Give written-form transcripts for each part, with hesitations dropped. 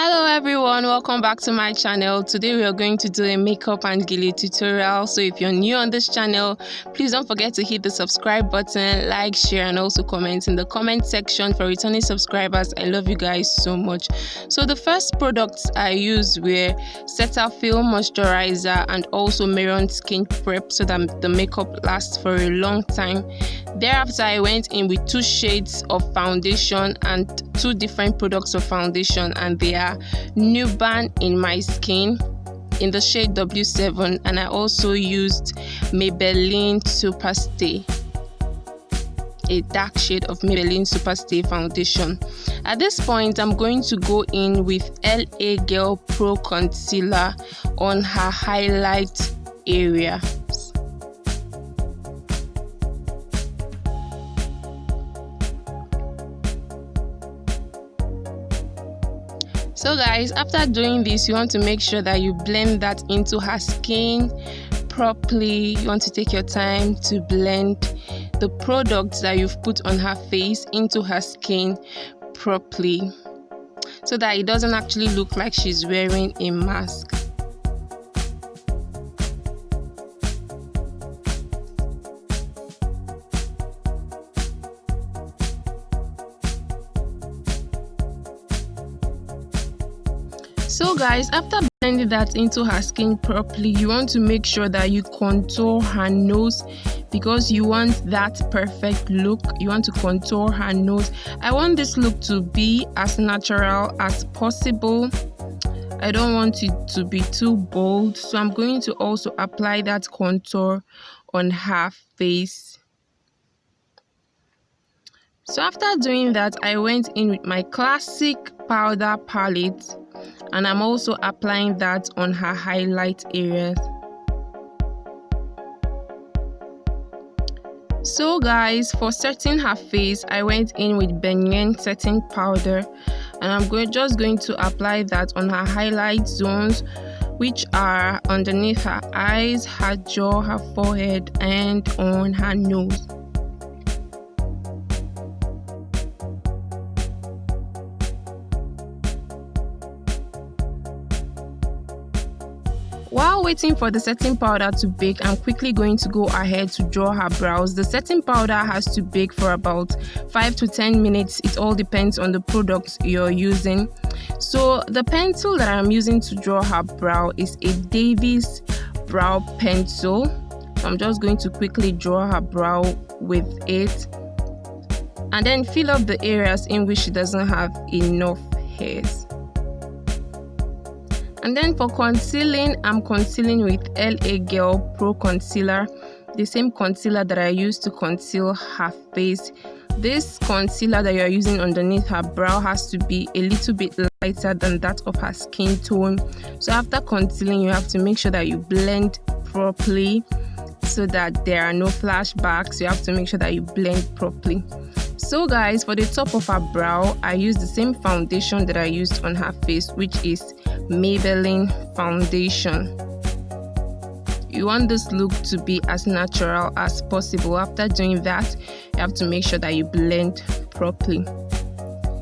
Hello everyone, welcome back to my channel. Today we are going to do a makeup and ghillie tutorial. So if you're new on this channel, please don't forget to hit the subscribe button, like, share, and also comment in the comment section. For returning subscribers, I love you guys so much. So the first products I used were Cetaphil moisturizer and also Maron skin prep so that the makeup lasts for a long time. Thereafter, I went in with 2 shades of foundation and 2 different products of foundation, and they are Nude in my skin in the shade W7, and I also used Maybelline Superstay, a dark shade of Maybelline Superstay foundation. At this point, I'm going to go in with LA Girl Pro Concealer on her highlight area. So guys, after doing this, you want to make sure that you blend that into her skin properly. You want to take your time to blend the products that you've put on her face into her skin properly so that it doesn't actually look like she's wearing a mask. So guys, after blending that into her skin properly, you want to make sure that you contour her nose because you want that perfect look. You want to contour her nose. I want this look to be as natural as possible. I don't want it to be too bold, so I'm going to also apply that contour on her face. So after doing that, I went in with my classic powder palette, and I'm also applying that on her highlight areas. So guys, for setting her face, I went in with Benyen setting powder, and I'm just going to apply that on her highlight zones, which are underneath her eyes, her jaw, her forehead, and on her nose. While waiting for the setting powder to bake, I'm quickly going to go ahead to draw her brows. The setting powder has to bake for about 5 to 10 minutes. It all depends on the products you're using. So the pencil that I'm using to draw her brow is a Davis brow pencil. I'm just going to quickly draw her brow with it and then fill up the areas in which she doesn't have enough hairs. And then for concealing, I'm concealing with LA Girl Pro Concealer, the same concealer that I used to conceal her face. This concealer that you're using underneath her brow has to be a little bit lighter than that of her skin tone. So after concealing, you have to make sure that you blend properly so that there are no flashbacks. You have to make sure that you blend properly. So guys, for the top of her brow, I used the same foundation that I used on her face, which is Maybelline foundation. You want this look to be as natural as possible. After doing that, you have to make sure that you blend properly.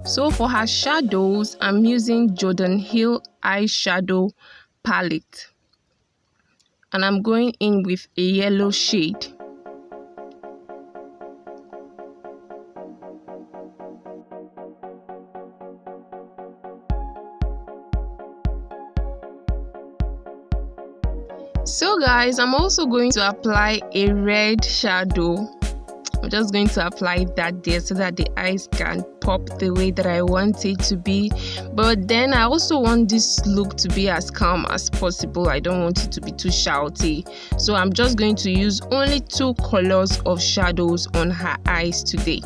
So for her shadows, I'm using Jordan Hill eyeshadow palette, and I'm going in with a yellow shade. So guys, I'm also going to apply a red shadow. I'm just going to apply that there so that the eyes can pop the way that I want it to be. But then I also want this look to be as calm as possible. I don't want it to be too shouty. So I'm just going to use only 2 colors of shadows on her eyes today.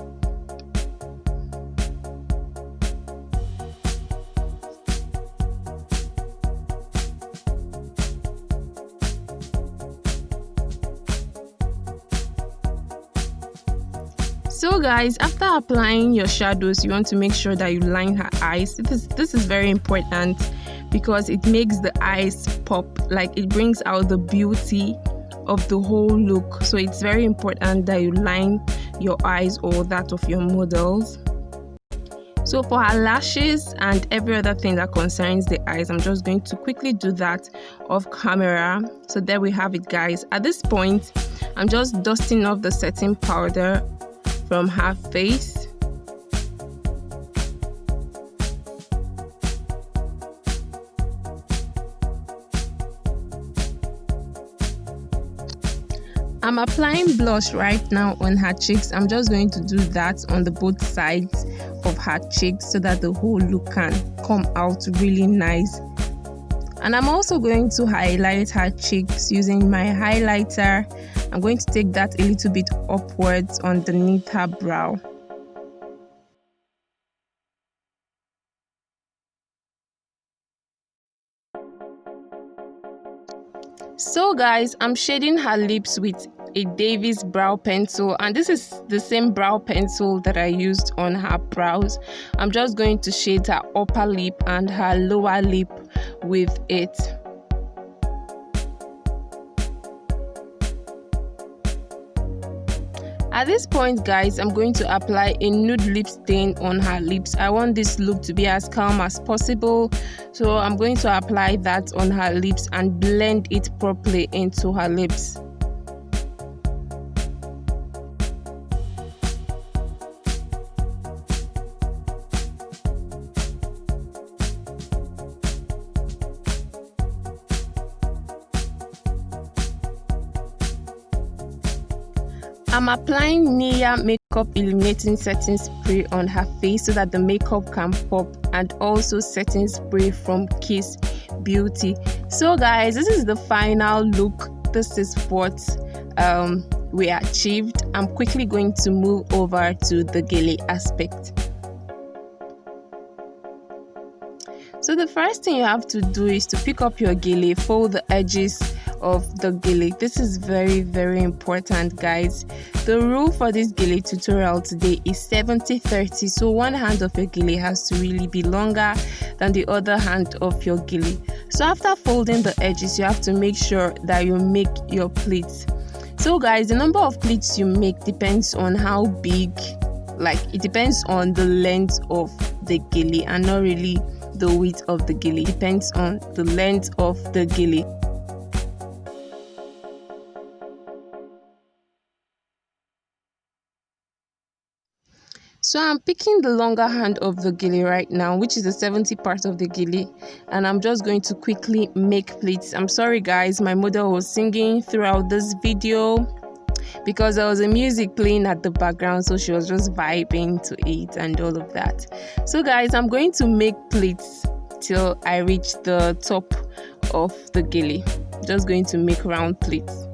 So guys, after applying your shadows, you want to make sure that you line her eyes. This is very important because it makes the eyes pop, like it brings out the beauty of the whole look. So it's very important that you line your eyes or that of your models. So for her lashes and every other thing that concerns the eyes, I'm just going to quickly do that off camera. So there we have it, guys. At this point, I'm just dusting off the setting powder from her face. I'm applying blush right now on her cheeks. I'm just going to do that on the both sides of her cheeks so that the whole look can come out really nice. And I'm also going to highlight her cheeks using my highlighter. I'm going to take that a little bit upwards underneath her brow. So guys, I'm shading her lips with a Davis brow pencil, and this is the same brow pencil that I used on her brows. I'm just going to shade her upper lip and her lower lip with it. At this point, guys, I'm going to apply a nude lip stain on her lips. I want this look to be as calm as possible, so I'm going to apply that on her lips and blend it properly into her lips. I'm applying Nivea makeup illuminating setting spray on her face so that the makeup can pop, and also setting spray from Kiss Beauty. So guys, this is the final look. This is what we achieved. I'm quickly going to move over to the gilly aspect. So the first thing you have to do is to pick up your gilly, fold the edges of the gilly. This is very important, guys. The rule for this gilly tutorial today is 70-30. So one hand of your gilly has to really be longer than the other hand of your gilly. So after folding the edges, you have to make sure that you make your pleats. So guys, the number of pleats you make depends on how big, like it depends on the length of the gilly and not really the width of the gilly. It depends on the length of the gilly. So I'm picking the longer hand of the gilly right now, which is the 70 part of the gilly, and I'm just going to quickly make pleats. I'm sorry guys, my mother was singing throughout this video because there was a music playing at the background, so she was just vibing to it and all of that. So guys, I'm going to make pleats till I reach the top of the gilly. Just going to make round pleats.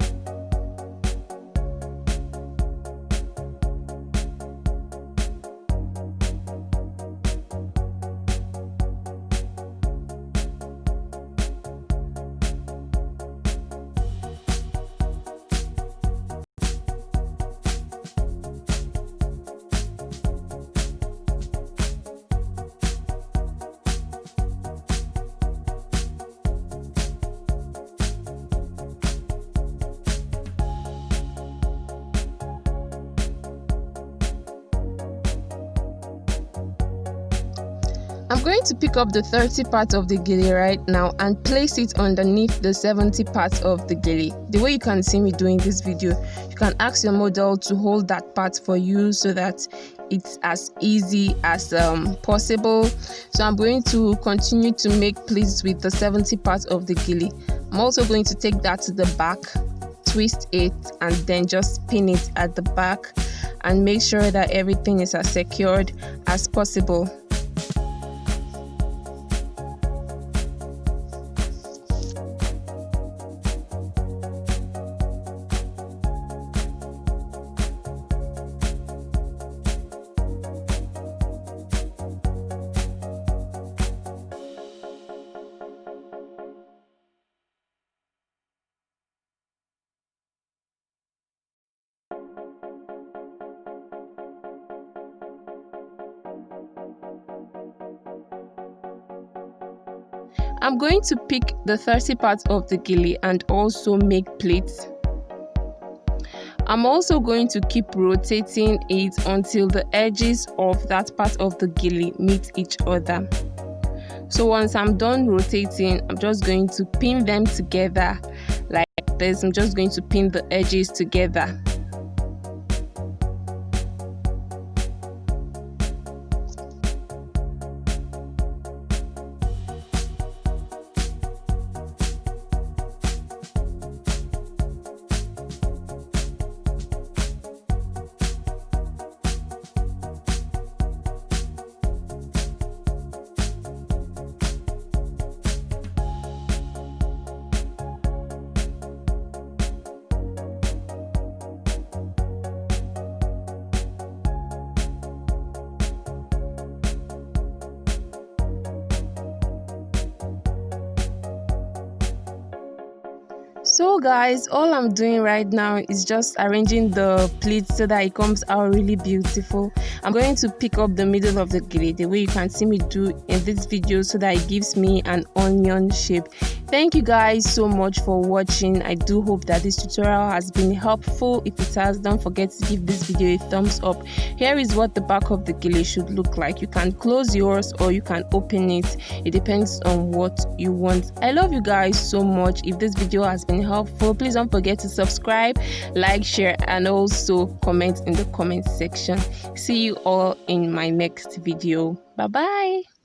I'm going to pick up the 30 part of the gilly right now and place it underneath the 70 part of the gilly. The way you can see me doing this video, you can ask your model to hold that part for you so that it's as easy as possible. So I'm going to continue to make pleats with the 70 part of the gilly. I'm also going to take that to the back, twist it, and then just pin it at the back and make sure that everything is as secured as possible. I'm going to pick the 30 parts of the gilly and also make pleats. I'm also going to keep rotating it until the edges of that part of the gilly meet each other. So once I'm done rotating, I'm just going to pin them together like this. I'm just going to pin the edges together. So guys, all I'm doing right now is just arranging the pleats so that it comes out really beautiful. I'm going to pick up the middle of the gilly the way you can see me do in this video so that it gives me an onion shape. Thank you guys so much for watching. I do hope that this tutorial has been helpful. If it has, don't forget to give this video a thumbs up. Here is what the back of the gilly should look like. You can close yours or you can open it. It depends on what you want. I love you guys so much. If this video has been helpful, please don't forget to subscribe, like, share, and also comment in the comment section. See you all in my next video. Bye bye.